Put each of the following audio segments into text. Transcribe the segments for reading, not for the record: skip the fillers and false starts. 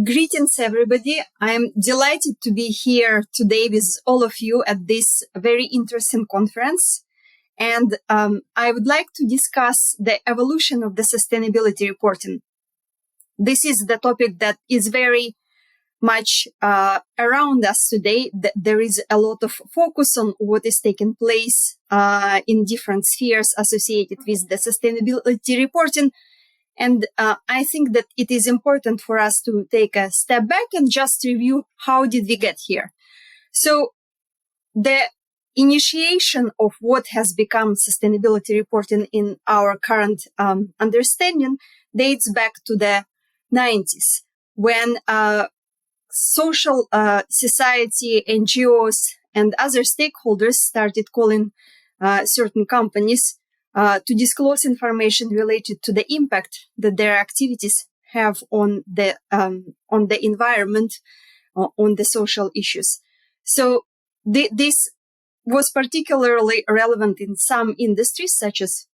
Greetings, everybody. I'm delighted to be here today with all of you at this very interesting conference. And I would like to discuss the evolution of the sustainability reporting. This is the topic that is very much around us today. There is a lot of focus on what is taking place in different spheres associated with the sustainability reporting. And I think that it is important for us to take a step back and just review how did we get here. So the initiation of what has become sustainability reporting in our current understanding dates back to the 90s, when social society, NGOs, and other stakeholders started calling certain companies to disclose information related to the impact that their activities have on the environment, on the social issues. So this was particularly relevant in some industries, such as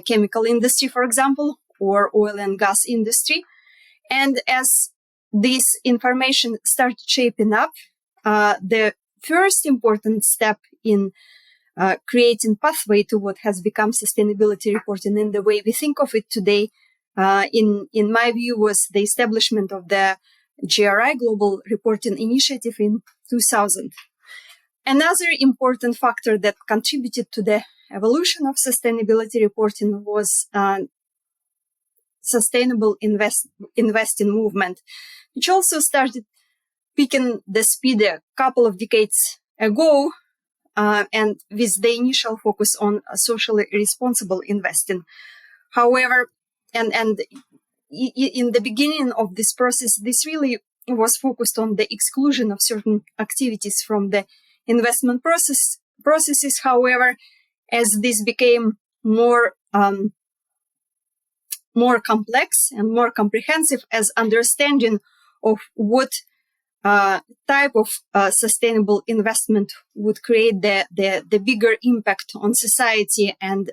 chemical industry, for example, or oil and gas industry. And as this information started shaping up, the first important step in creating pathway to what has become sustainability reporting in the way we think of it today, in my view, was the establishment of the GRI, Global Reporting Initiative, in 2000. Another important factor that contributed to the evolution of sustainability reporting was sustainable investing movement, which also started picking the speed a couple of decades ago, and with the initial focus on socially responsible investing. However, and in the beginning of this process, this really was focused on the exclusion of certain activities from the investment processes. However, as this became more complex and more comprehensive, as understanding of what type of sustainable investment would create the bigger impact on society and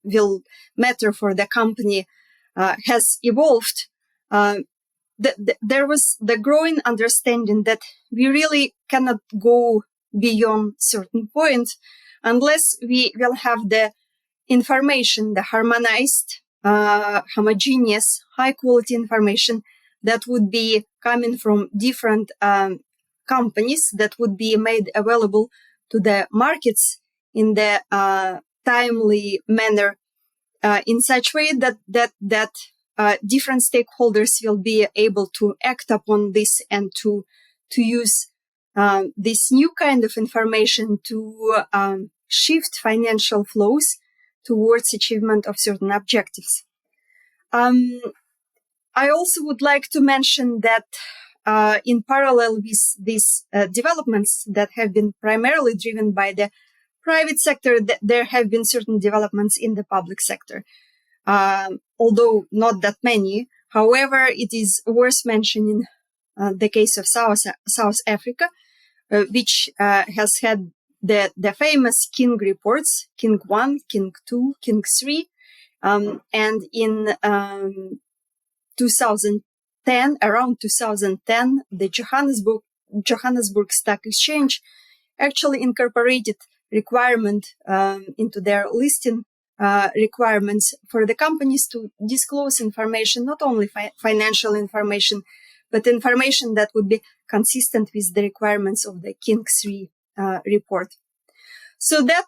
will matter for the company has evolved, there was the growing understanding that we really cannot go beyond certain point unless we will have the information, the harmonized, homogeneous, high quality information that would be coming from different companies, that would be made available to the markets in the timely manner, in such way that different stakeholders will be able to act upon this and to use this new kind of information to shift financial flows towards achievement of certain objectives. I also would like to mention that in parallel with these developments that have been primarily driven by the private sector, there have been certain developments in the public sector, although not that many. However, it is worth mentioning the case of South Africa, which has had the famous King reports, King 1, King 2, King 3, and in 2010, around 2010, the Johannesburg Stock Exchange actually incorporated requirement into their listing requirements for the companies to disclose information, not only financial information, but information that would be consistent with the requirements of the King 3 report. So that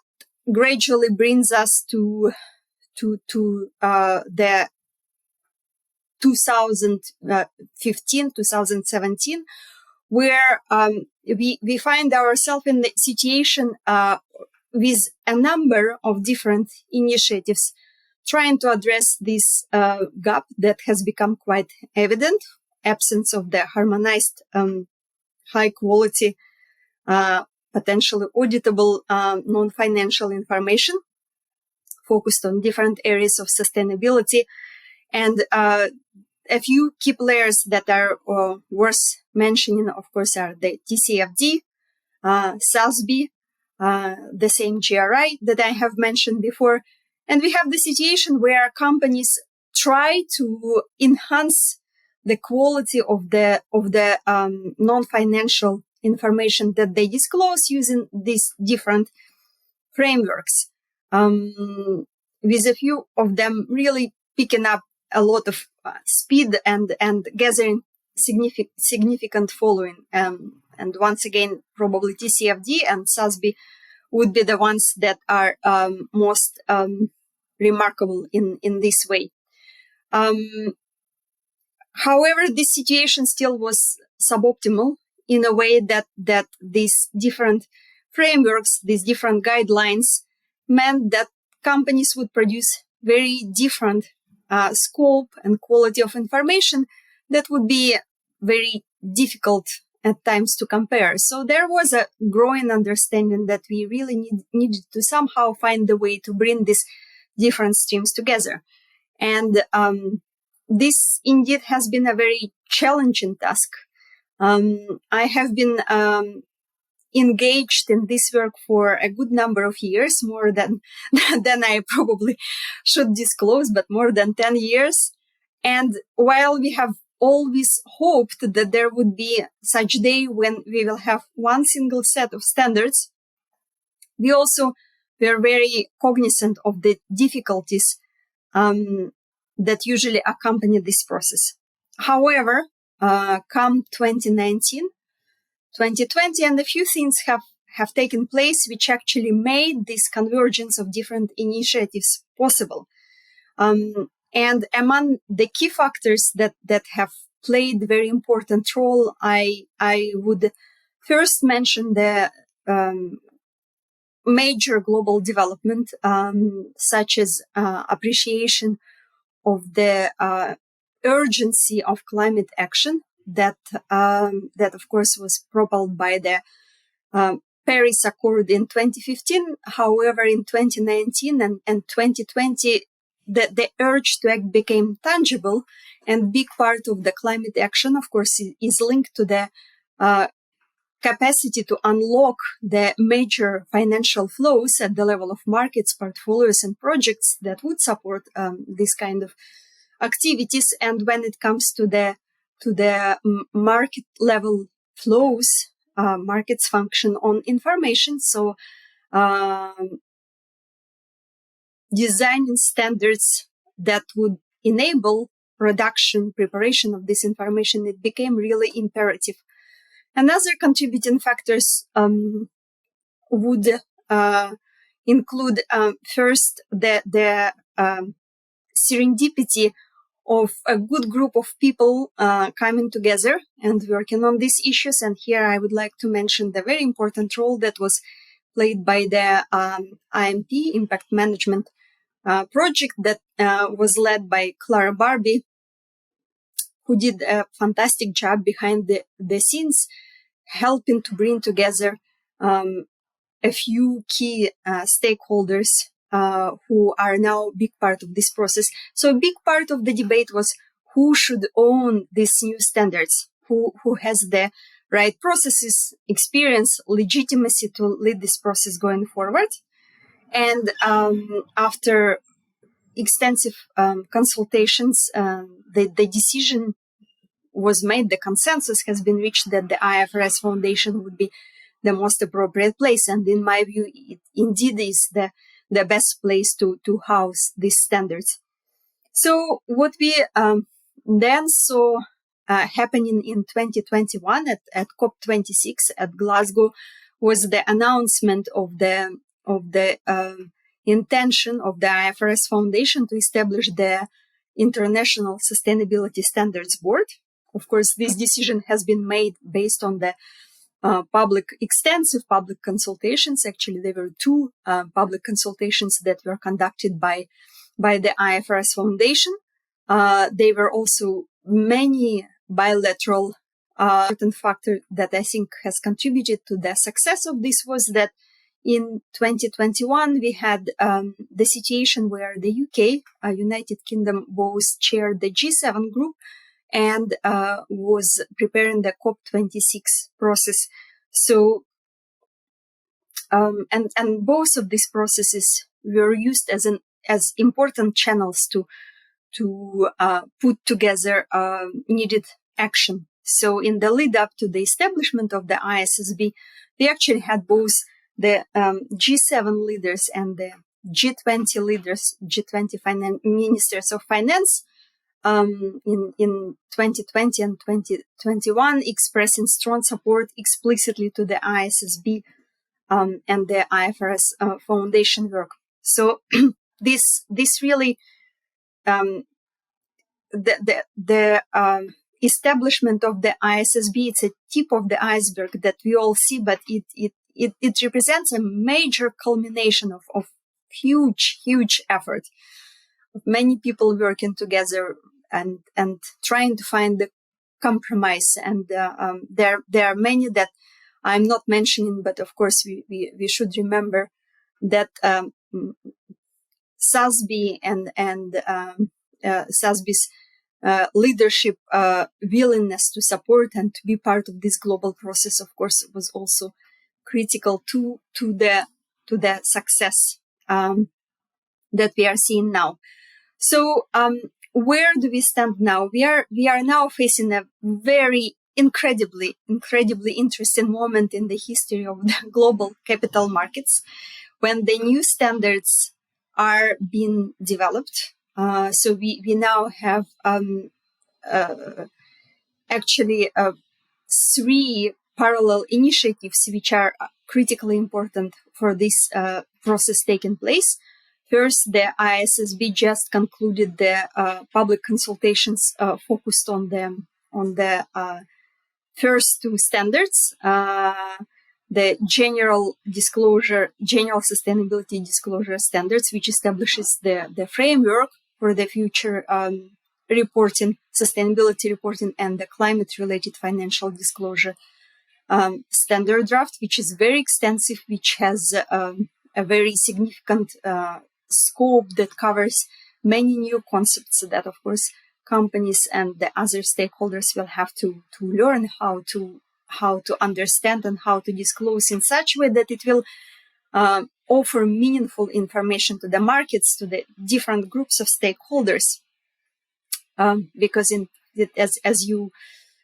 gradually brings us to the 2015, 2017, where we find ourselves in the situation with a number of different initiatives trying to address this gap that has become quite evident, absence of the harmonized, high quality, potentially auditable, non-financial information focused on different areas of sustainability. And a few key players that are worth mentioning, of course, are the TCFD, SASB, the same GRI that I have mentioned before. And we have the situation where companies try to enhance the quality of the non-financial information that they disclose using these different frameworks, with a few of them really picking up a lot of speed and gathering significant following. And once again, probably TCFD and SASB would be the ones that are most remarkable in this way. However, this situation still was suboptimal in a way that these different frameworks, these different guidelines meant that companies would produce very different scope and quality of information that would be very difficult at times to compare. So there was a growing understanding that we really needed to somehow find a way to bring these different streams together. And this indeed has been a very challenging task. I have been engaged in this work for a good number of years, more than I probably should disclose, but more than 10 years. And while we have always hoped that there would be such day when we will have one single set of standards, we also were very cognizant of the difficulties that usually accompany this process. However, come 2019, 2020, and a few things have taken place which actually made this convergence of different initiatives possible. And among the key factors that have played a very important role, I would first mention the major global development, such as appreciation of the urgency of climate action that of course was propelled by the Paris Accord in 2015. However, in 2019 and 2020, the urge to act became tangible, and big part of the climate action, of course, is linked to the capacity to unlock the major financial flows at the level of markets, portfolios, and projects that would support this kind of activities. And when it comes to the market level flows, markets function on information. So designing standards that would enable preparation of this information, it became really imperative. Another contributing factors would include first the serendipity of a good group of people coming together and working on these issues. And here I would like to mention the very important role that was played by the IMP, Impact Management project, that was led by Clara Barbie, who did a fantastic job behind the scenes, helping to bring together a few key stakeholders who are now a big part of this process. So a big part of the debate was who should own these new standards, who has the right processes, experience, legitimacy to lead this process going forward. And after extensive consultations, the decision was made, the consensus has been reached that the IFRS Foundation would be the most appropriate place. And in my view, it indeed is the best place to house these standards. So what we then saw happening in 2021 at COP26 at Glasgow was the announcement of the intention of the IFRS Foundation to establish the International Sustainability Standards Board. Of course, this decision has been made based on the extensive public consultations. Actually, there were two public consultations that were conducted by the IFRS Foundation. There were also many bilateral important factor that I think has contributed to the success of this was that in 2021, we had the situation where the UK, United Kingdom, both chaired the G7 group and was preparing the COP26 process. So, and both of these processes were used as important channels to to put together needed action. So in the lead up to the establishment of the ISSB, we actually had both the G7 leaders and the G20 leaders, G20 ministers of finance, in 2020 and 2021, expressing strong support explicitly to the ISSB and the IFRS Foundation work. So this really the establishment of the ISSB, it's a tip of the iceberg that we all see, but it represents a major culmination of huge effort of many people working together and trying to find the compromise. And there are many that I'm not mentioning, but of course we should remember that SASB and SASB's leadership willingness to support and to be part of this global process, of course, was also critical to the success that we are seeing now. So where do we stand now? We are now facing a very incredibly interesting moment in the history of the global capital markets, when the new standards are being developed. So we now have actually 3 parallel initiatives which are critically important for this process taking place. First, the ISSB just concluded the public consultations focused on the first 2 standards, the general sustainability disclosure standards, which establishes the framework for the future reporting, sustainability reporting, and the climate-related financial disclosure standard draft, which is very extensive, which has a very significant scope that covers many new concepts that, of course, companies and the other stakeholders will have to learn how to understand and how to disclose in such a way that it will offer meaningful information to the markets, to the different groups of stakeholders. Because as you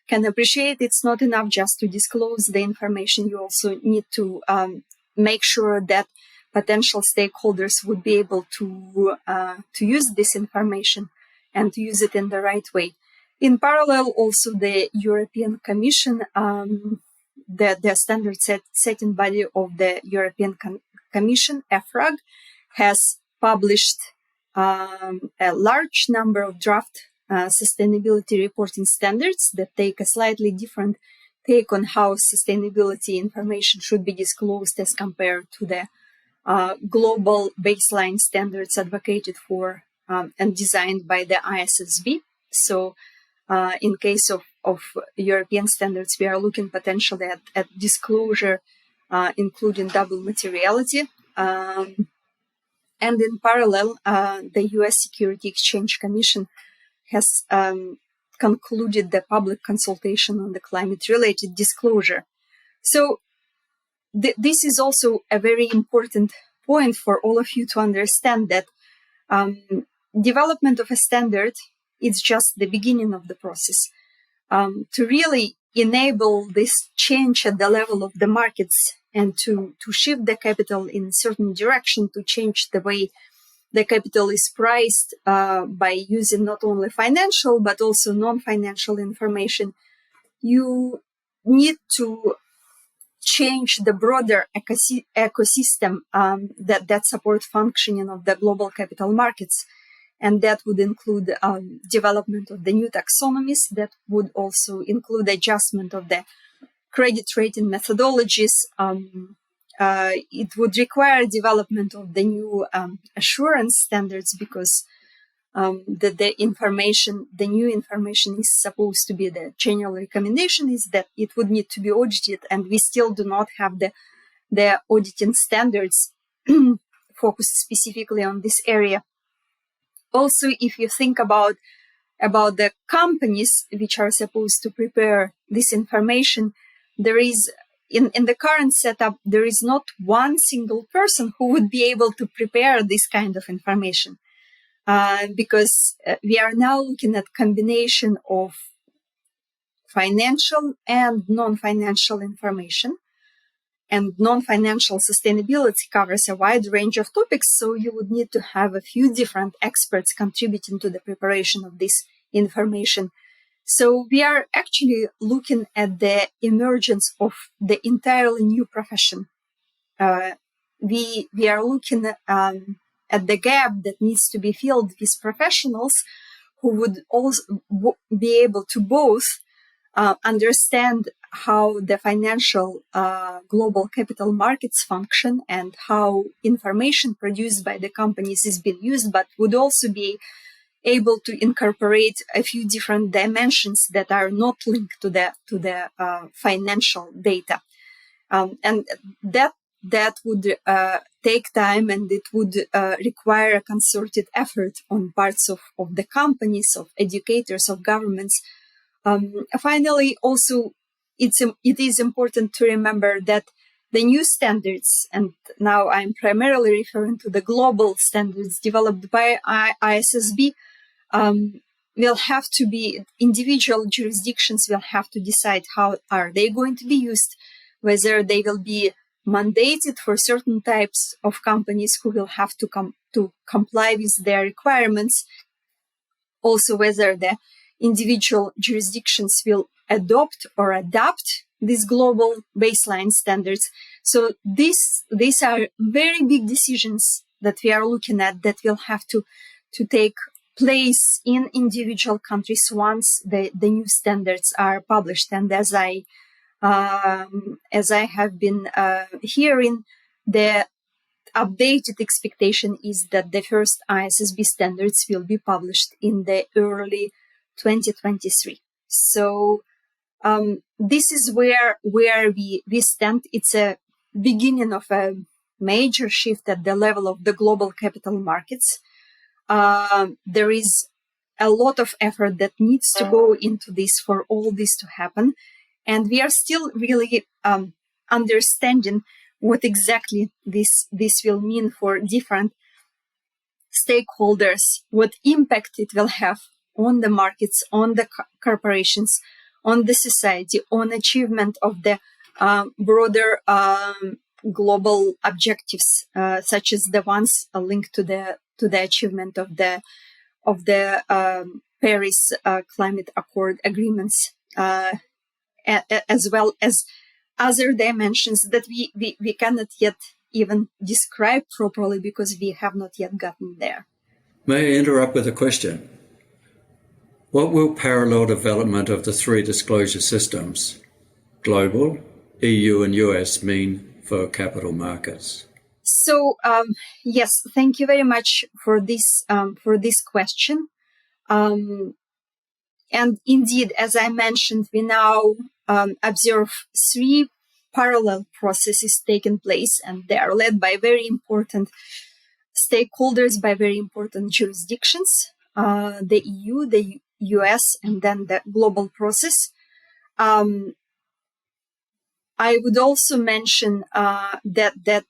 can appreciate, it's not enough just to disclose the information. You also need to make sure that potential stakeholders would be able to use this information and to use it in the right way. In parallel, also the European Commission, the standard setting body of the European Commission, EFRAG, has published a large number of draft sustainability reporting standards that take a slightly different take on how sustainability information should be disclosed as compared to the global baseline standards advocated for and designed by the ISSB. So in case of European standards, we are looking potentially at disclosure, including double materiality. And in parallel, the US Security Exchange Commission has concluded the public consultation on the climate-related disclosure. So this is also a very important point for all of you to understand that development of a standard is just the beginning of the process. To really enable this change at the level of the markets and to shift the capital in a certain direction, to change the way the capital is priced by using not only financial but also non-financial information, you need to change the broader ecosystem that support functioning of the global capital markets. And that would include development of the new taxonomies, that would also include adjustment of the credit rating methodologies. It would require development of the new assurance standards, because the new information is supposed to be, the general recommendation is that it would need to be audited, and we still do not have the auditing standards focused specifically on this area. Also, if you think about the companies which are supposed to prepare this information, there is, in the current setup, there is not one single person who would be able to prepare this kind of information. because we are now looking at combination of financial and non-financial information. And non-financial sustainability covers a wide range of topics, so you would need to have a few different experts contributing to the preparation of this information. So we are actually looking at the emergence of the entirely new profession. We are looking at the gap that needs to be filled with professionals who would also be able to both understand how the financial global capital markets function and how information produced by the companies is being used, but would also be able to incorporate a few different dimensions that are not linked to the financial data, and that would take time, and it would require a concerted effort on parts of the companies, of educators, of governments. Finally, also, it is important to remember that the new standards, and now I'm primarily referring to the global standards developed by ISSB, will have to be, individual jurisdictions will have to decide how are they going to be used, whether they will be mandated for certain types of companies who will have to comply with their requirements, also whether the individual jurisdictions will adopt or adapt these global baseline standards. So these are very big decisions that we are looking at that will have to take place in individual countries once the new standards are published. And as I have been hearing, the updated expectation is that the first ISSB standards will be published in the early 2023. So this is where we stand. It's a beginning of a major shift at the level of the global capital markets. There is a lot of effort that needs to go into this for all this to happen. And we are still really understanding what exactly this will mean for different stakeholders, what impact it will have on the markets, on the corporations, on the society, on achievement of the broader global objectives, such as the ones linked to the achievement of the Paris Climate Accord agreements, as well as other dimensions that we cannot yet even describe properly because we have not yet gotten there. May I interrupt with a question? What will parallel development of the three disclosure systems, global, EU and US, mean for capital markets? So yes, thank you very much for this question. And indeed, as I mentioned, we now observe three parallel processes taking place, and they are led by very important stakeholders, by very important jurisdictions, the EU, the US, and then the global process. I would also mention that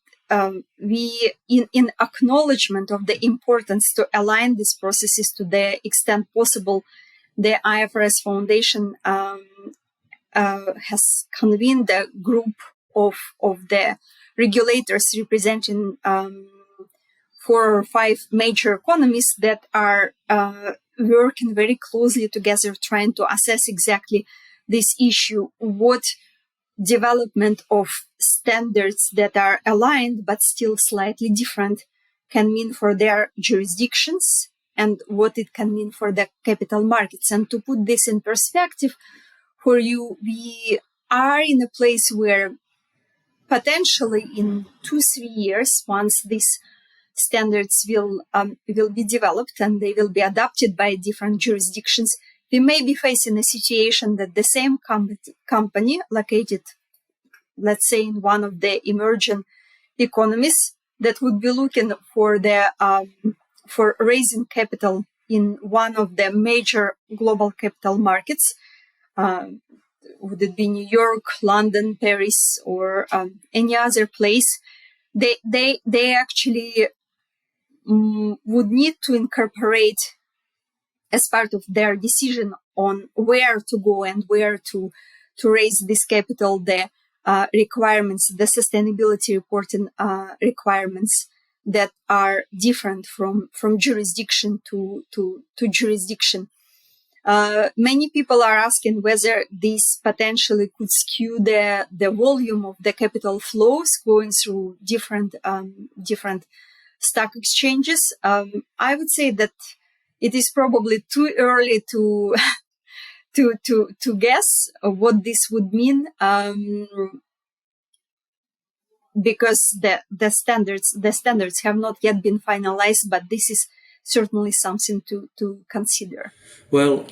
we, in acknowledgement of the importance to align these processes to the extent possible, the IFRS Foundation has convened a group of the regulators representing 4 or 5 major economies that are working very closely together, trying to assess exactly this issue, what development of standards that are aligned but still slightly different can mean for their jurisdictions and what it can mean for the capital markets. And to put this in perspective for you, we are in a place where potentially in 2-3 years, once these standards will be developed and they will be adopted by different jurisdictions, we may be facing a situation that the same company located, let's say, in one of the emerging economies that would be looking for for raising capital in one of the major global capital markets, would it be New York, London, Paris, or any other place, they actually would need to incorporate as part of their decision on where to go and where to raise this capital, the requirements, the sustainability reporting requirements that are different from jurisdiction to jurisdiction. Many people are asking whether this potentially could skew the volume of the capital flows going through different stock exchanges. I would say that it is probably too early to to guess what this would mean, because the standards have not yet been finalized, but this is certainly something to consider. Well,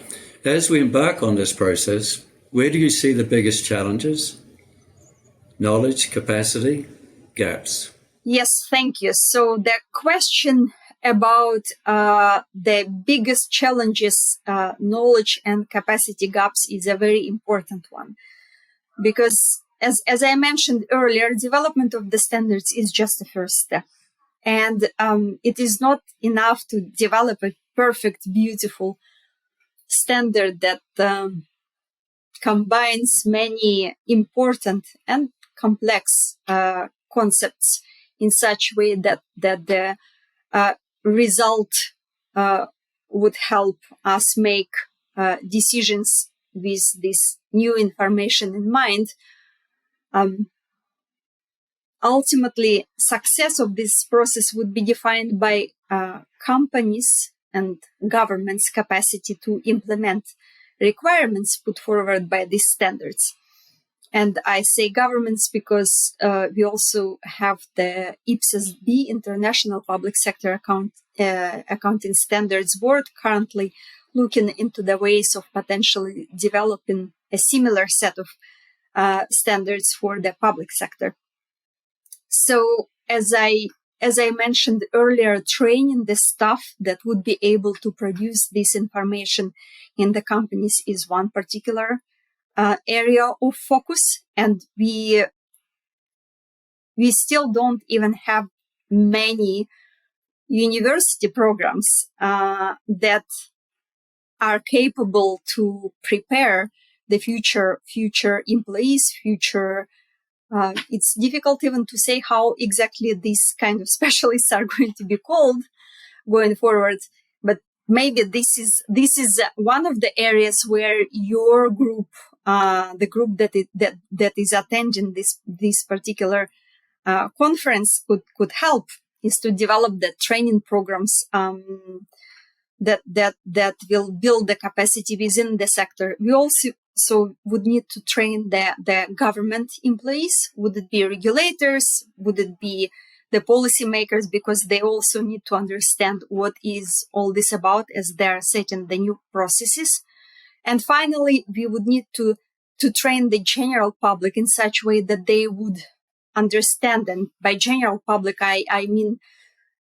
as we embark on this process, where do you see the biggest challenges? Knowledge, capacity, gaps? Yes, thank you. So the question about the biggest challenges, knowledge and capacity gaps, is a very important one, because as I mentioned earlier, development of the standards is just the first step. And it is not enough to develop a perfect, beautiful standard that combines many important and complex concepts in such a way that the result would help us make decisions with this new information in mind. Ultimately, success of this process would be defined by companies and governments' capacity to implement requirements put forward by these standards. And I say governments because we also have the IPSAB, International Public Sector Accounting Standards Board, currently looking into the ways of potentially developing a similar set of standards for the public sector. So as I mentioned earlier, training the staff that would be able to produce this information in the companies is one particular area of focus. And we still don't even have many university programs that are capable to prepare the future employees, it's difficult even to say how exactly these kind of specialists are going to be called going forward. But maybe this is one of the areas where your group, the group that is attending this particular conference, could help, is to develop the training programs that will build the capacity within the sector. We also would need to train the government employees. Would it be regulators? Would it be the policymakers? Because they also need to understand what is all this about as they're setting the new processes. And finally, we would need to train the general public in such a way that they would understand. And by general public, I mean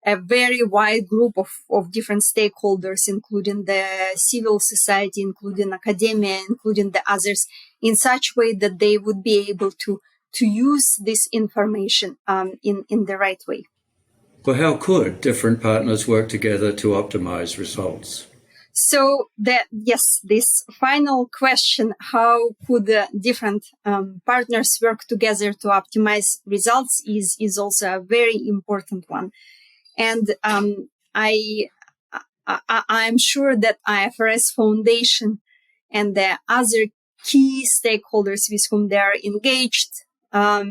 a very wide group of different stakeholders, including the civil society, including academia, including the others, in such a way that they would be able to use this information in the right way. Well, how could different partners work together to optimize results? So this final question, how could different partners work together to optimize results, is also a very important one. And I'm sure that IFRS Foundation and the other key stakeholders with whom they are engaged are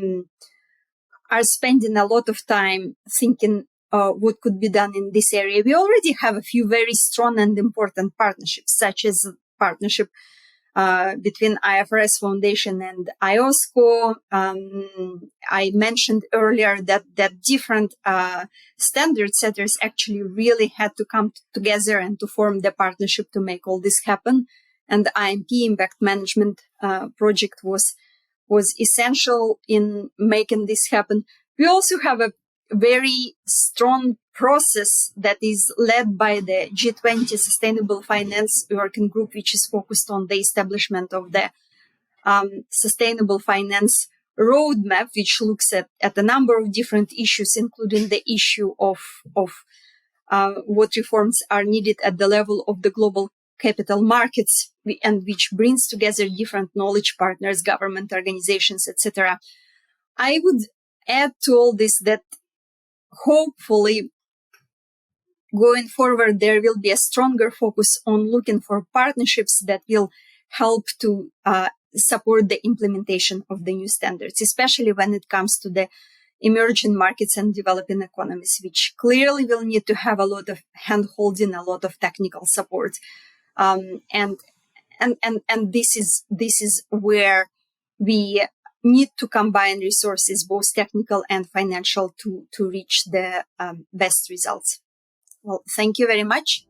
spending a lot of time thinking what could be done in this area. We already have a few very strong and important partnerships, such as partnership between IFRS Foundation and IOSCO. I mentioned earlier that different standard setters actually really had to come together and to form the partnership to make all this happen. And the IMP Impact Management project was essential in making this happen. We also have a very strong process that is led by the G20 Sustainable Finance Working Group, which is focused on the establishment of the sustainable finance roadmap, which looks at a number of different issues, including the issue of what reforms are needed at the level of the global capital markets, and which brings together different knowledge partners, government organizations, etc. I would add to all this that hopefully going forward, there will be a stronger focus on looking for partnerships that will help to support the implementation of the new standards, especially when it comes to the emerging markets and developing economies, which clearly will need to have a lot of hand-holding, a lot of technical support. And this is where we need to combine resources, both technical and financial, to reach the best results. Well, thank you very much.